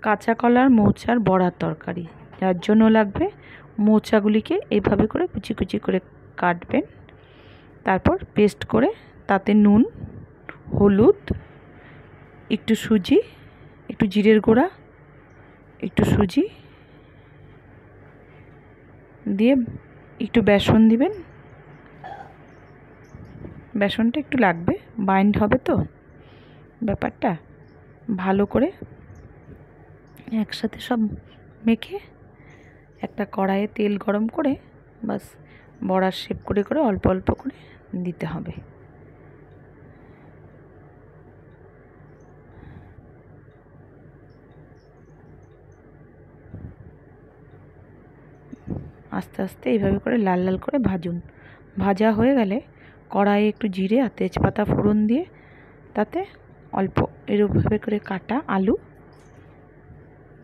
কাঁচা কলার মোচার বড়ার তরকারি। যার জন্য লাগবে মোচাগুলিকে এইভাবে করে কুচি কুচি করে কাটবেন, তারপর পেস্ট করে তাতে নুন, হলুদ, একটু সুজি, একটু জিরের গুঁড়া, একটু সুজি দিয়ে একটু বেসন দিবেন। বেসনটা একটু লাগবে, বাইন্ড হবে তো ব্যাপারটা। ভালো করে একসাথে সব মেখে একটা কড়াইয়ে তেল গরম করে বাস বড়ার শেপ করে করে অল্প অল্প করে দিতে হবে। আস্তে আস্তে এইভাবে করে লাল লাল করে ভাজুন। ভাজা হয়ে গেলে কড়াইয়ে একটু জিরে আর তেজপাতা ফোড়ন দিয়ে তাতে অল্প এরকমভাবে করে কাটা আলু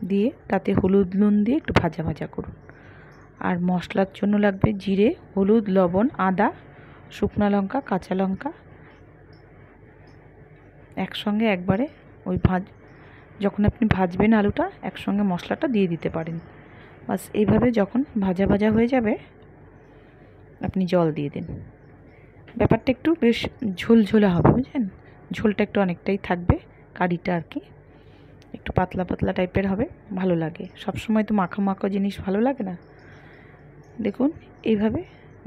দিয়ে তাতে হলুদ নুন দিয়ে একটু ভাজা ভাজা করুন। আর মশলার জন্য লাগবে জিরে, হলুদ, লবণ, আদা, শুকনো লঙ্কা, কাঁচা লঙ্কা একসঙ্গে একবারে ওই যখন আপনি ভাজবেন আলুটা একসঙ্গে মশলাটা দিয়ে দিতে পারেন। বাস এইভাবে যখন ভাজা ভাজা হয়ে যাবে আপনি জল দিয়ে দিন। ব্যাপারটা একটু বেশ ঝোলঝোলা হবে, বুঝলেন? ঝোলটা একটু অনেকটাই থাকবে, কারিটা আর কি একটু পাতলা পাতলা টাইপের হবে, ভালো লাগে। সবসময় তো মাখা মাখা জিনিস ভালো লাগে না। দেখুন এইভাবে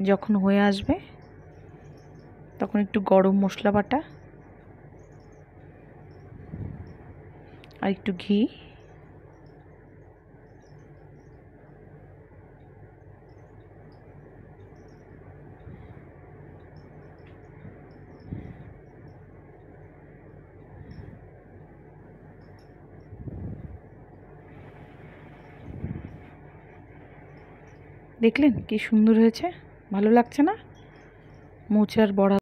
যখন হয়ে আসবে তখন একটু গরম মশলা বাটা আর একটু ঘি দেখলেন কি সুন্দর হয়েছে, ভালো লাগছে না মোচার বড়া?